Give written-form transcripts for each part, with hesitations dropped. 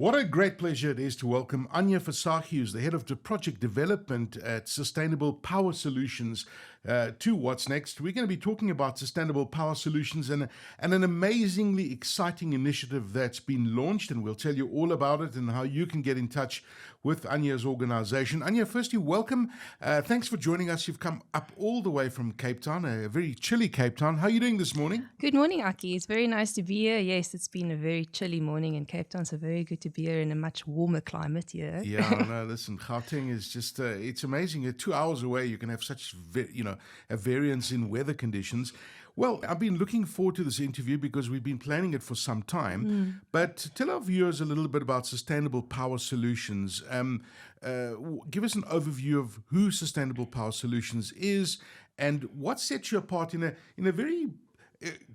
What a great pleasure it is to welcome Anja Visagie, who's the head of the project development at Sustainable Power Solutions, to What's Next. We're going to be talking about sustainable power solutions and an amazingly exciting initiative that's been launched, and we'll tell you all about it and how you can get in touch with Anja's organization. Anja, firstly, welcome. Thanks for joining us. You've come up all the way from Cape Town, a very chilly Cape Town. How are you doing this morning? Good morning, Aki. It's very nice to be here. Yes, it's been a very chilly morning in Cape Town, so very good to be here in a much warmer climate here. Yeah, no, listen, Gauteng is just, it's amazing. 2 hours away, you can have such, a variance in weather conditions. Well, I've been looking forward to this interview because we've been planning it for some time. But tell our viewers a little bit about Sustainable Power Solutions. Give us an overview of who Sustainable Power Solutions is and what sets you apart in a very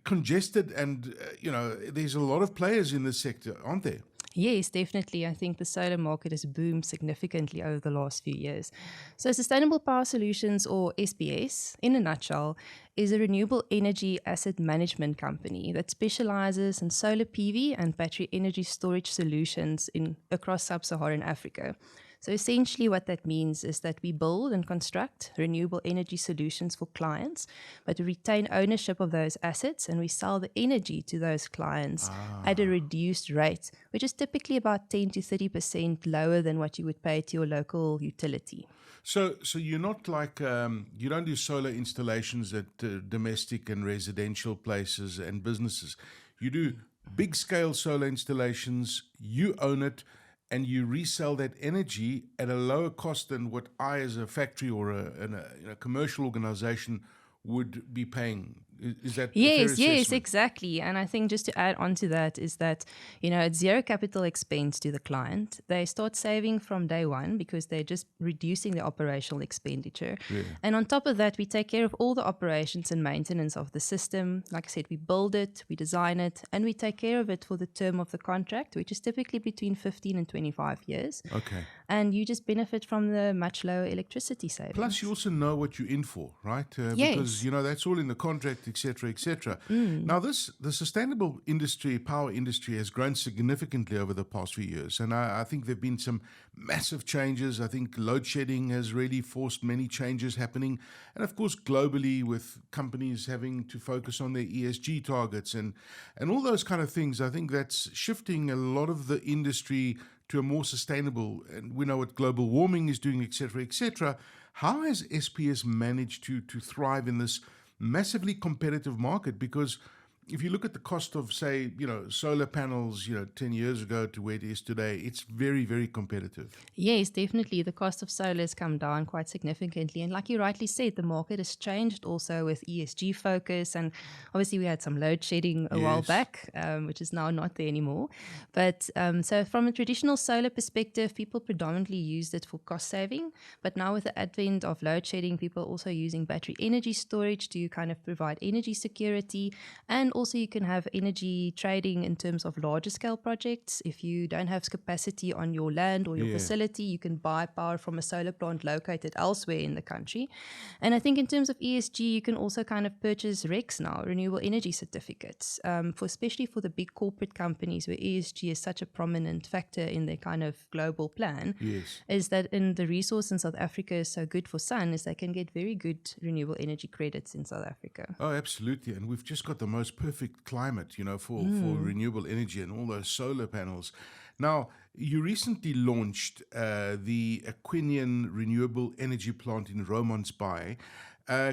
congested and, there's a lot of players in this sector, aren't there? Yes, definitely. I think the solar market has boomed significantly over the last few years. So Sustainable Power Solutions, or SPS, in a nutshell, is a renewable energy asset management company that specializes in solar PV and battery energy storage solutions across Sub-Saharan Africa. So essentially what that means is that we build and construct renewable energy solutions for clients, but we retain ownership of those assets and we sell the energy to those clients at a reduced rate, which is typically about 10 to 30% lower than what you would pay to your local utility. So you're not like, you don't do solar installations at domestic and residential places and businesses. You do big scale solar installations, you own it, and you resell that energy at a lower cost than what I, as a factory or a commercial organization, would be paying. Is that Yes, exactly. And I think just to add on to that is that, it's zero capital expense to the client. They start saving from day one because they're just reducing the operational expenditure. Yeah. And on top of that, we take care of all the operations and maintenance of the system. Like I said, we build it, we design it, and we take care of it for the term of the contract, which is typically between 15 and 25 years. Okay. And you just benefit from the much lower electricity savings. Plus, you also know what you're in for, right? Yes. Because, that's all in the contract, etc., etc. Now, the sustainable industry, power industry, has grown significantly over the past few years. And I think there have been some massive changes. I think load shedding has really forced many changes happening. And of course, globally, with companies having to focus on their ESG targets and all those kind of things, I think that's shifting a lot of the industry to a more sustainable, and we know what global warming is doing, etc., etc. How has SPS managed to thrive in this massively competitive market? Because if you look at the cost of, say, solar panels, 10 years ago to where it is today, it's very, very competitive. Yes, definitely. The cost of solar has come down quite significantly. And like you rightly said, the market has changed also with ESG focus. And obviously we had some load shedding a while back, which is now not there anymore. But so from a traditional solar perspective, people predominantly used it for cost saving. But now with the advent of load shedding, people are also using battery energy storage to kind of provide energy security. And also you can have energy trading in terms of larger scale projects. If you don't have capacity on your land or your facility, you can buy power from a solar plant located elsewhere in the country. And I think in terms of ESG, you can also kind of purchase RECs now, renewable energy certificates, especially for the big corporate companies where ESG is such a prominent factor in their kind of global plan. Yes. Is that in the resource in South Africa is so good for sun, is they can get very good renewable energy credits in South Africa. Oh, absolutely. And we've just got the most perfect climate, for renewable energy and all those solar panels. Now, you recently launched the Aqunion renewable energy plant in Romansbaai.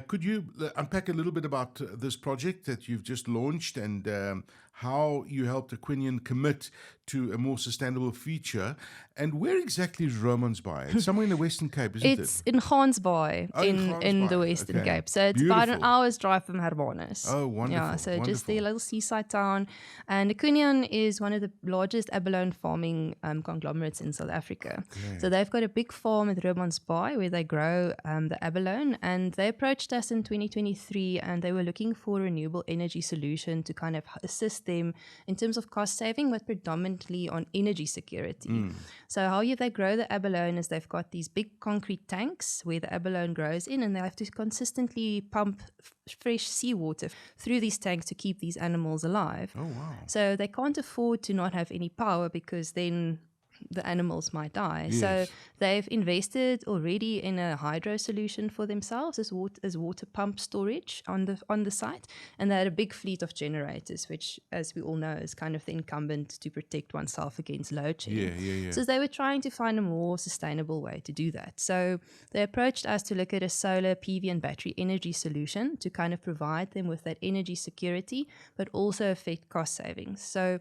Could you unpack a little bit about this project that you've just launched and how you helped Aqunion commit to a more sustainable future? And where exactly is Romansbaai? It's somewhere in the Western Cape, isn't it? It's in Romansbaai, in the Western Cape. So it's about an hour's drive from Hermanus. Oh, wonderful. Yeah, so just a little seaside town. And Aqunion is one of the largest abalone farming conglomerates in South Africa. Okay. So they've got a big farm at Romansbaai where they grow the abalone, and they approached us in 2023 and they were looking for a renewable energy solution to kind of assist them in terms of cost saving, but predominantly on energy security. So how they grow the abalone is they've got these big concrete tanks where the abalone grows in, and they have to consistently pump fresh seawater through these tanks to keep these animals alive. Oh, wow. So they can't afford to not have any power, because then the animals might die. Yes. So they've invested already in a hydro solution for themselves as water pump storage on the site, and they had a big fleet of generators, which, as we all know, is kind of the incumbent to protect oneself against load shedding. Yeah. So they were trying to find a more sustainable way to do that. So they approached us to look at a solar PV and battery energy solution to kind of provide them with that energy security, but also affect cost savings. So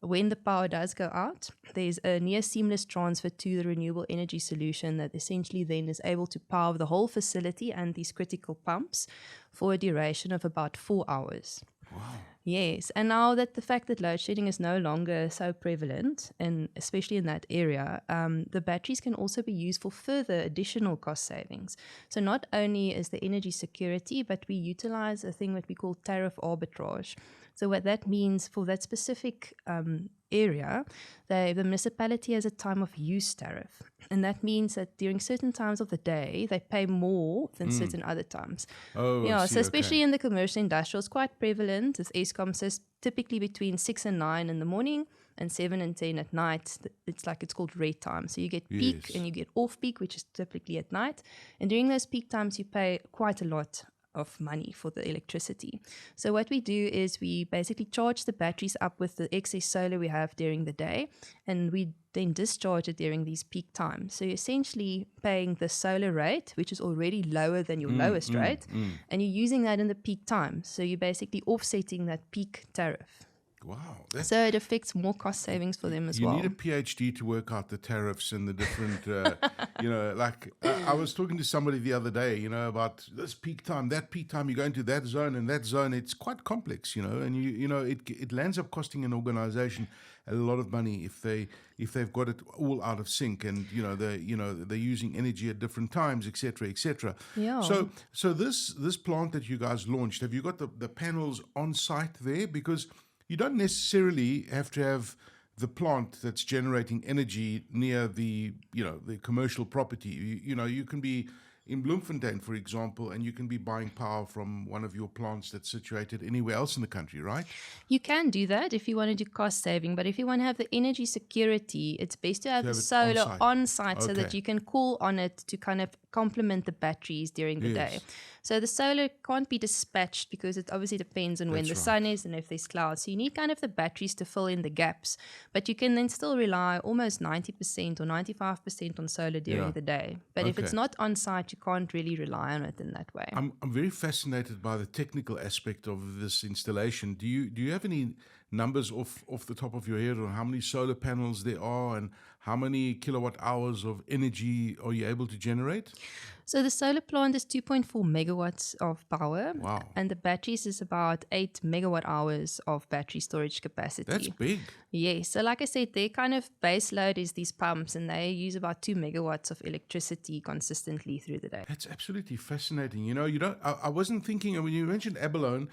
when the power does go out, there's a near seamless transfer to the renewable energy solution that essentially then is able to power the whole facility and these critical pumps for a duration of about 4 hours. Wow. Yes, and now that the fact that load shedding is no longer so prevalent, and especially in that area, the batteries can also be used for further additional cost savings. So not only is the energy security, but we utilize a thing that we call tariff arbitrage. So what that means for that specific area, the municipality has a time of use tariff. And that means that during certain times of the day, they pay more than certain other times. Oh, yeah, I see, so especially okay. in the commercial industrial, it's quite prevalent. As Eskom says, typically between 6 and 9 in the morning and 7 and 10 at night. It's called red time. So you get peak and you get off peak, which is typically at night. And during those peak times, you pay quite a lot of money for the electricity. So what we do is we basically charge the batteries up with the excess solar we have during the day, and we then discharge it during these peak times. So you're essentially paying the solar rate, which is already lower than your lowest rate, and you're using that in the peak times. So you're basically offsetting that peak tariff. Wow. So it affects more cost savings for them as well. You need a PhD to work out the tariffs and the different, I was talking to somebody the other day, about this peak time, that peak time, you go into that zone and that zone. It's quite complex, and it lands up costing an organization a lot of money if they've got it all out of sync, and they're using energy at different times, etc., etc. Yeah. So this plant that you guys launched, have you got the panels on site there? Because you don't necessarily have to have the plant that's generating energy near the commercial property. You can be in Bloemfontein, for example, and you can be buying power from one of your plants that's situated anywhere else in the country, right? You can do that if you want to do cost saving, but if you want to have the energy security, it's best to have the solar on site so that you can call on it to kind of complement the batteries during the day. So the solar can't be dispatched because it obviously depends on when the sun is and if there's clouds. So you need kind of the batteries to fill in the gaps, but you can then still rely almost 90% or 95% on solar during the day. But if it's not on site, you can't really rely on it in that way. I'm very fascinated by the technical aspect of this installation. Do you have any numbers off the top of your head on how many solar panels there are and how many kilowatt hours of energy are you able to generate? So the solar plant is 2.4 megawatts of power. Wow. And the batteries is about 8 megawatt hours of battery storage capacity. That's big. Yes. So like I said, their kind of base load is these pumps, and they use about 2 megawatts of electricity consistently through the day. That's absolutely fascinating. I wasn't thinking, when you mentioned abalone,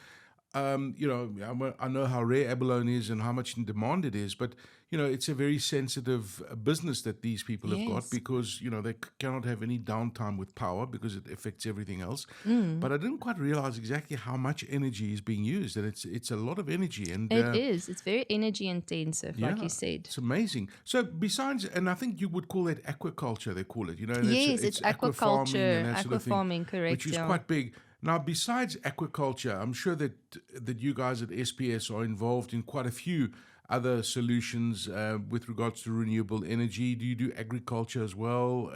I know how rare abalone is and how much in demand it is, but it's a very sensitive business that these people have got, because they cannot have any downtime with power because it affects everything else. But I didn't quite realize exactly how much energy is being used, and it's a lot of energy. And it is. It's very energy intensive, like you said. It's amazing. So besides, and I think you would call that aquaculture. They call it. Yes, it's aquaculture, aquafarming, correct? Which is quite big. Now, besides aquaculture, I'm sure that you guys at SPS are involved in quite a few other solutions with regards to renewable energy. Do you do agriculture as well?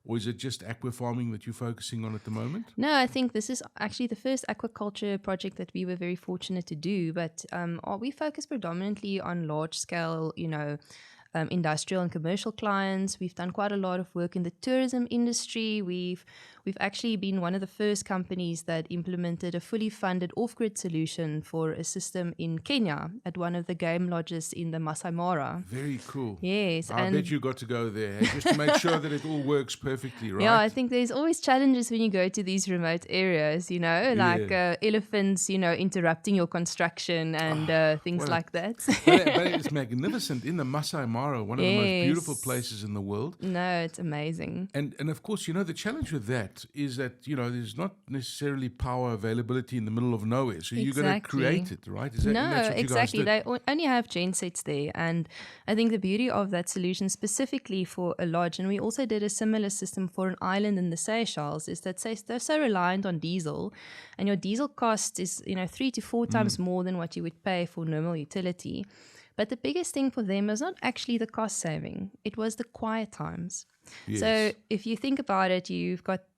Or is it just aquafarming that you're focusing on at the moment? No, I think this is actually the first aquaculture project that we were very fortunate to do. But we focus predominantly on large-scale, industrial and commercial clients. We've done quite a lot of work in the tourism industry. We've actually been one of the first companies that implemented a fully funded off-grid solution for a system in Kenya at one of the game lodges in the Masai Mara. Very cool. Yes. I bet you got to go there just to make sure that it all works perfectly, right? Yeah, I think there's always challenges when you go to these remote areas, like elephants, interrupting your construction and things like that. But it's magnificent in the Masai Mara. Tomorrow, one of the most beautiful places in the world. No, it's amazing. And of course, the challenge with that is that, there's not necessarily power availability in the middle of nowhere. So you're going to create it, right? That's what exactly. You guys did. They only have gensets there. And I think the beauty of that solution specifically for a lodge, and we also did a similar system for an island in the Seychelles, is that they're so reliant on diesel, and your diesel cost is 3 to 4 times more than what you would pay for normal utility. But the biggest thing for them was not actually the cost saving, it was the quiet times. Yes. So if you think about it,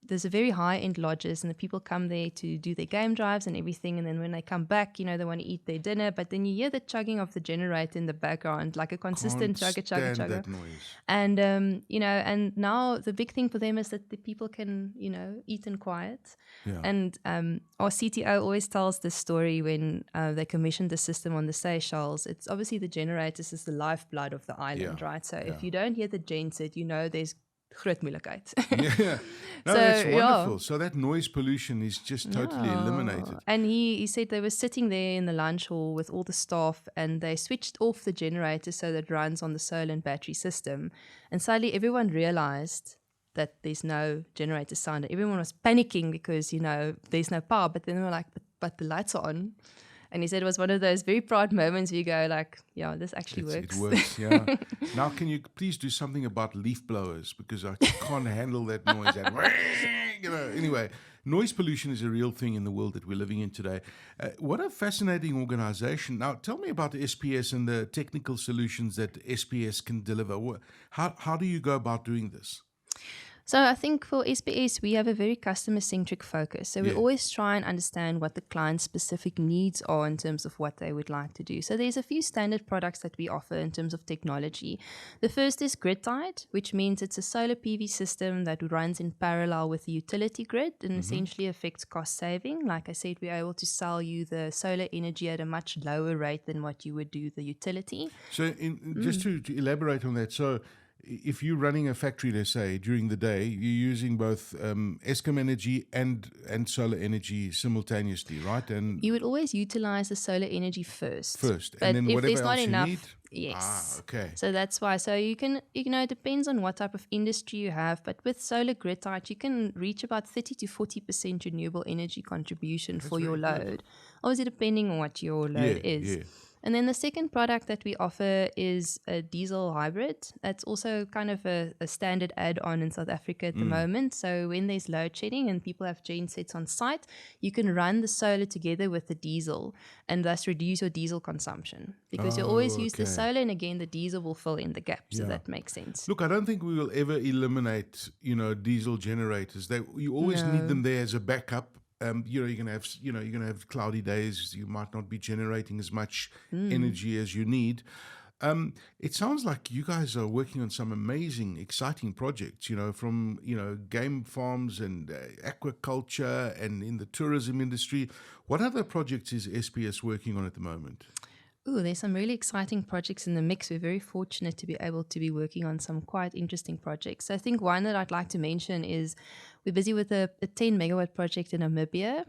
there's a very high-end lodges, and the people come there to do their game drives and everything, and then when they come back, they want to eat their dinner, but then you hear the chugging of the generator in the background, like a consistent chugga. That noise. And and now the big thing for them is that the people can eat in quiet. Yeah. And our CTO always tells this story when they commissioned the system on the Seychelles. It's obviously the generators is the lifeblood of the island, right? So if you don't hear the genset, there's groot moeilikheid. Yeah. No, that's wonderful. So that noise pollution is just totally eliminated. And he said they were sitting there in the lunch hall with all the staff, and they switched off the generator so that it runs on the solar and battery system. And suddenly everyone realized that there's no generator sound. Everyone was panicking because, there's no power. But then they were like, but the lights are on. And he said it was one of those very proud moments where you go like, yeah, this actually works. It works, yeah. Now, can you please do something about leaf blowers? Because I can't handle that noise. Anyway, noise pollution is a real thing in the world that we're living in today. What a fascinating organization. Now, tell me about the SPS and the technical solutions that SPS can deliver. How do you go about doing this? So I think for SPS, we have a very customer-centric focus. So we always try and understand what the client's specific needs are in terms of what they would like to do. So there's a few standard products that we offer in terms of technology. The first is grid-tied, which means it's a solar PV system that runs in parallel with the utility grid and essentially affects cost saving. Like I said, we're able to sell you the solar energy at a much lower rate than what you would do the utility. So just to elaborate on that, so if you're running a factory, let's say, during the day, you're using both Eskom energy and solar energy simultaneously, right? And you would always utilize the solar energy first. But and then if whatever there's not else enough, you need? Yes. Ah, okay. So that's why. So you can, it depends on what type of industry you have, but with solar grid tied, you can reach about 30 to 40% renewable energy contribution for your load. Obviously, depending on what your load is. Yeah. And then the second product that we offer is a diesel hybrid. That's also kind of a standard add-on in South Africa at the moment. So when there's load shedding and people have gensets on site, you can run the solar together with the diesel and thus reduce your diesel consumption. Because you always use the solar, and again, the diesel will fill in the gap. So that makes sense. Look, I don't think we will ever eliminate, diesel generators. You always need them there as a backup. You're gonna have cloudy days. You might not be generating as much energy as you need. It sounds like you guys are working on some amazing, exciting projects. From game farms and aquaculture and in the tourism industry. What other projects is SPS working on at the moment? There's some really exciting projects in the mix. We're very fortunate to be able to be working on some quite interesting projects. I think one that I'd like to mention is we're busy with a 10 megawatt project in Namibia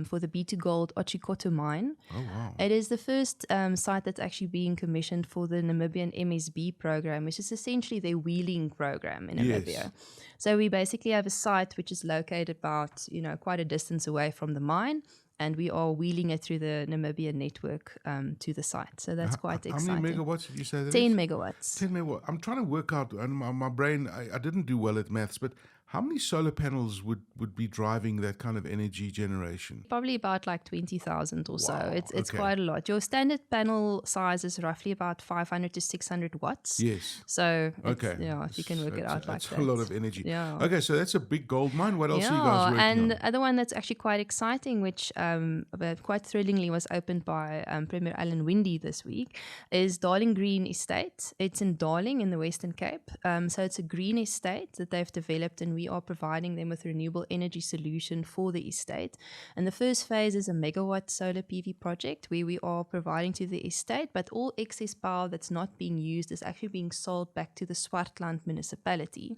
for the B2Gold Otjikoto mine. Oh, wow. It is the first site that's actually being commissioned for the Namibian MSB program, which is essentially their wheeling program in Namibia. Yes. So we basically have a site which is located about, quite a distance away from the mine. And we are wheeling it through the Namibian network to the site. So that's quite exciting. How many megawatts did you say that 10 is? megawatts. 10 megawatts. I'm trying to work out, and my brain, I didn't do well at maths, but how many solar panels would be driving that kind of energy generation? Probably about like 20,000 or so. It's quite a lot. Your standard panel size is roughly about 500 to 600 watts. Yes. So, if you can work it out like that. That's a lot of energy. Yeah. Okay, so that's a big gold mine. What else are you guys working on? And the other one that's actually quite exciting, which quite thrillingly was opened by Premier Alan Windey this week, is Darling Green Estate. It's in Darling in the Western Cape. So it's a green estate that they've developed, and we we are providing them with a renewable energy solution for the estate. And the first phase is a megawatt solar PV project where we are providing to the estate, but all excess power that's not being used is actually being sold back to the Swartland municipality.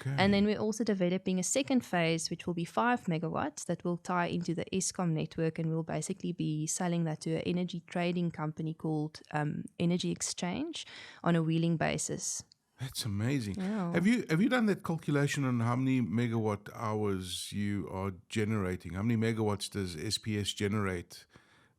Okay. And then we're also developing a second phase, which will be 5 megawatts that will tie into the Eskom network, and we'll basically be selling that to an energy trading company called Energy Exchange on a wheeling basis. That's amazing. Yeah. Have you done that calculation on how many megawatt hours you are generating? How many megawatts does SPS generate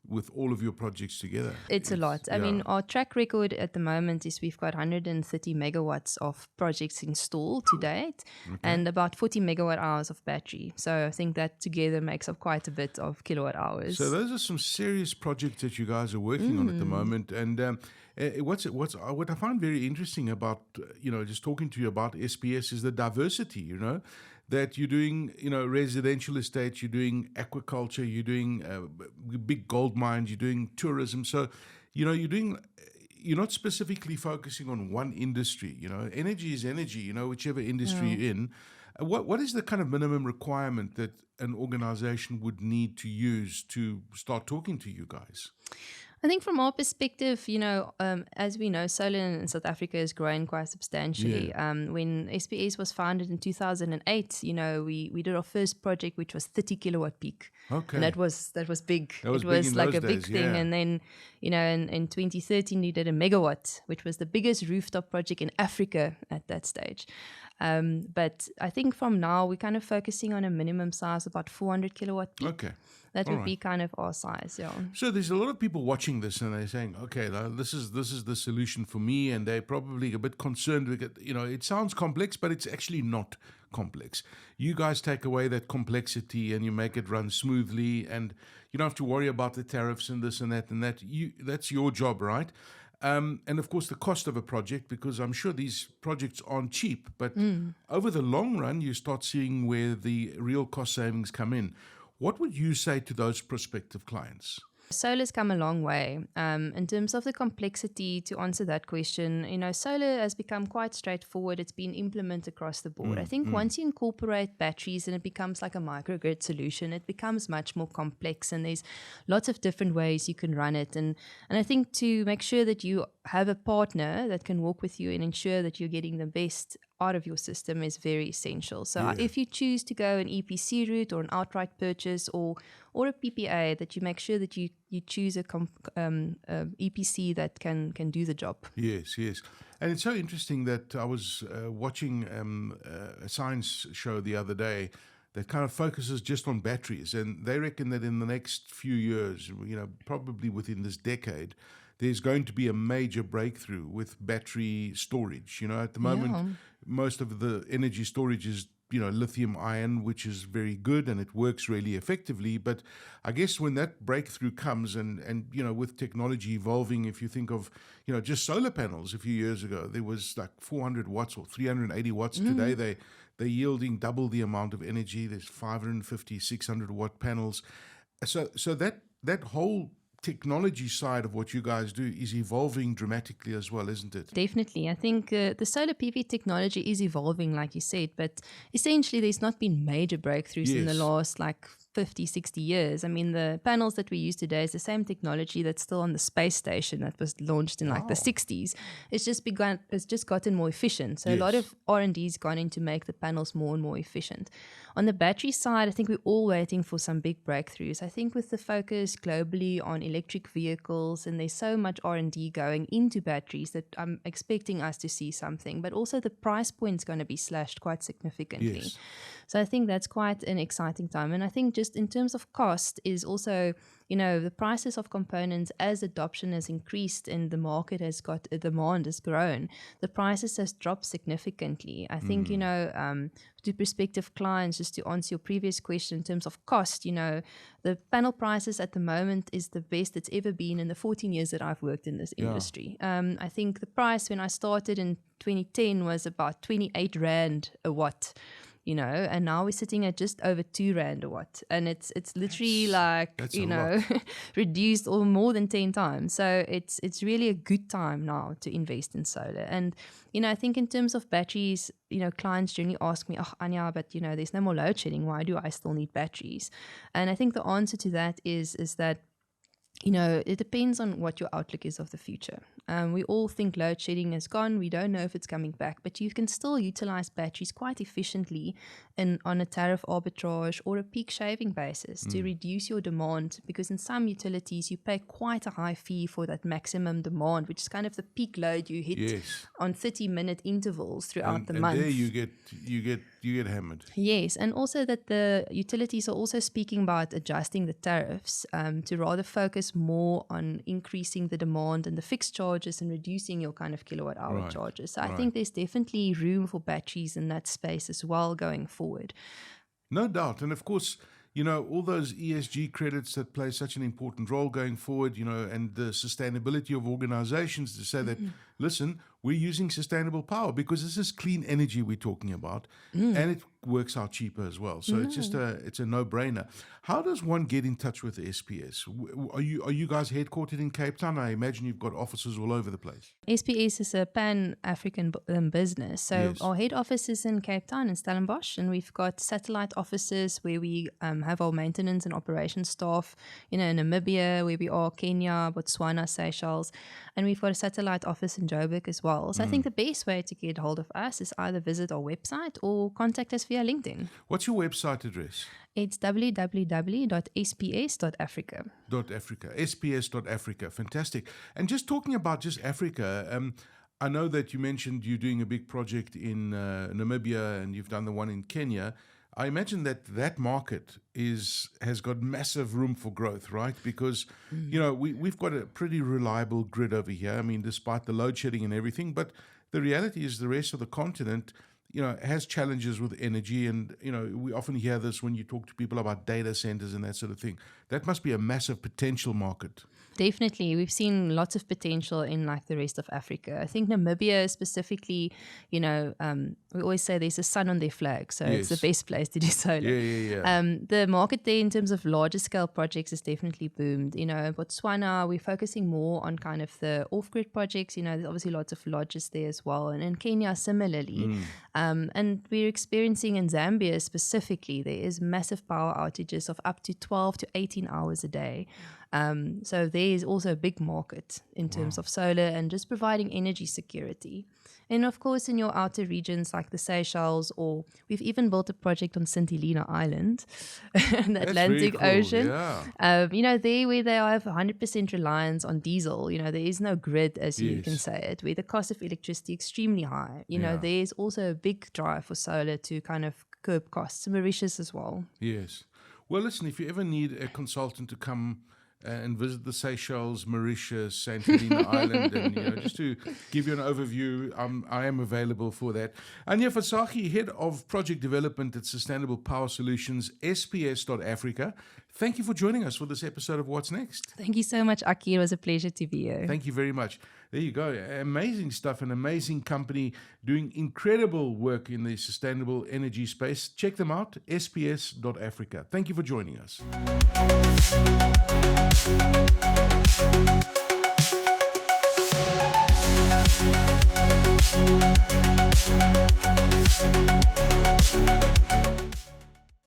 with all of your projects together? It's a lot. I yeah. mean, our track record at the moment is we've got 130 megawatts of projects installed to date, and about 40 megawatt hours of battery. So I think that together makes up quite a bit of kilowatt hours. So those are some serious projects that you guys are working on at the moment. And what I find very interesting about just talking to you about SPS is the diversity. That you're doing, residential estates, you're doing aquaculture, you're doing big gold mines, you're doing tourism. So, you're not specifically focusing on one industry. Energy is energy. Whichever industry you're in. What is the kind of minimum requirement that an organization would need to use to start talking to you guys? I think from our perspective, as we know, solar in South Africa is growing quite substantially. Yeah. When SPS was founded in 2008, we did our first project, which was 30 kilowatt peak. Okay. And that was big. That was it big was in like those a big days, thing. yeah. And then, in 2013, we did a megawatt, which was the biggest rooftop project in Africa at that stage. But I think from now, we're kind of focusing on a minimum size, about 400 kilowatt peak. Okay. That All would right. be kind of our size, yeah. So there's a lot of people watching this and they're saying, okay, this is the solution for me, and they're probably a bit concerned with it. It sounds complex, but it's actually not complex. You guys take away that complexity and you make it run smoothly, and you don't have to worry about the tariffs and this and that and that. That's your job, right? And of course the cost of a project, because I'm sure these projects aren't cheap, but over the long run you start seeing where the real cost savings come in. What would you say to those prospective clients? Solar's come a long way. In terms of the complexity, to answer that question, solar has become quite straightforward. It's been implemented across the board. I think once you incorporate batteries and it becomes like a microgrid solution, it becomes much more complex, and there's lots of different ways you can run it. And I think to make sure that you have a partner that can work with you and ensure that you're getting the best out of your system is very essential. So if you choose to go an EPC route or an outright purchase or a PPA, that you make sure that you choose a EPC that can do the job. Yes. And it's so interesting that I was watching a science show the other day that kind of focuses just on batteries, and they reckon that in the next few years, probably within this decade, there's going to be a major breakthrough with battery storage. At the moment, most of the energy storage is lithium ion, which is very good and it works really effectively. But I guess when that breakthrough comes and with technology evolving, if you think of, just solar panels a few years ago, there was like 400 watts or 380 watts. Today, they're yielding double the amount of energy. There's 550, 600 watt panels. So that whole technology side of what you guys do is evolving dramatically as well, isn't it? Definitely. I think the solar PV technology is evolving, like you said, but essentially there's not been major breakthroughs in the last 50, 60 years. I mean, the panels that we use today is the same technology that's still on the space station that was launched in the 60s. It's just gotten more efficient. So a lot of R&D's gone in to make the panels more and more efficient. On the battery side, I think we're all waiting for some big breakthroughs. I think with the focus globally on electric vehicles, and there's so much R&D going into batteries, that I'm expecting us to see something. But also the price point's going to be slashed quite significantly. Yes. So I think that's quite an exciting time. And I think just in terms of cost is also, the prices of components, as adoption has increased and the market demand has grown, the prices has dropped significantly. I think, to prospective clients, just to answer your previous question in terms of cost, the panel prices at the moment is the best it's ever been in the 14 years that I've worked in this industry. I think the price when I started in 2010 was about 28 Rand a watt. and now we're sitting at just over 2 rand a watt, and it's literally that's reduced or more than 10 times. So it's really a good time now to invest in solar. And I think in terms of batteries, clients generally ask me, oh, Anja, but there's no more load shedding, why do I still need batteries? And I think the answer to that is that it depends on what your outlook is of the future. We all think load shedding is gone. We don't know if it's coming back, but you can still utilize batteries quite efficiently on a tariff arbitrage or a peak shaving basis to reduce your demand, because in some utilities you pay quite a high fee for that maximum demand, which is kind of the peak load you hit on 30-minute intervals throughout the month. And there you get hammered. Yes, and also that the utilities are also speaking about adjusting the tariffs to rather focus more on increasing the demand and the fixed charges and reducing your kind of kilowatt hour charges. So I think there's definitely room for batteries in that space as well going forward. No doubt. And of course, all those ESG credits that play such an important role going forward, and the sustainability of organizations to say that, listen, we're using sustainable power because this is clean energy we're talking about, and it works out cheaper as well. So it's a no-brainer. How does one get in touch with the SPS? Are you guys headquartered in Cape Town? I imagine you've got offices all over the place. SPS is a pan-African business. So our head office is in Cape Town in Stellenbosch, and we've got satellite offices where we have our maintenance and operations staff, in Namibia, where we are, Kenya, Botswana, Seychelles, and we've got a satellite office in Joburg as well. So I think the best way to get hold of us is either visit our website or contact us via LinkedIn. What's your website address? It's www.sps.africa. SPS.Africa. Fantastic. And just talking about just Africa, I know that you mentioned you're doing a big project in Namibia, and you've done the one in Kenya. I imagine that market has got massive room for growth, right? Because, we've got a pretty reliable grid over here. I mean, despite the load shedding and everything, but the reality is the rest of the continent, has challenges with energy. And, we often hear this when you talk to people about data centers and that sort of thing. That must be a massive potential market. Definitely. We've seen lots of potential in the rest of Africa. I think Namibia specifically, we always say there's a sun on their flag. So it's the best place to do solar. Yeah. The market there in terms of larger scale projects has definitely boomed. In Botswana, we're focusing more on kind of the off-grid projects. There's obviously lots of lodges there as well. And in Kenya, similarly. And we're experiencing in Zambia specifically, there is massive power outages of up to 12 to 18 hours a day. So there is also a big market in terms of solar and just providing energy security. And of course, in your outer regions like the Seychelles, or we've even built a project on St Helena Island, in the Atlantic Ocean. Yeah. There where they have 100% reliance on diesel, there is no grid, as you can say it, where the cost of electricity is extremely high. There's also a big drive for solar to kind of curb costs. Mauritius as well. Yes. Well, listen, if you ever need a consultant to come and visit the Seychelles, Mauritius, St Helena Island, and just to give you an overview, I am available for that. Anja Visagie, Head of Project Development at Sustainable Power Solutions, SPS.Africa. Thank you for joining us for this episode of What's Next. Thank you so much, Aki. It was a pleasure to be here. Thank you very much. There you go. Amazing stuff, an amazing company doing incredible work in the sustainable energy space. Check them out, SPS.Africa. Thank you for joining us.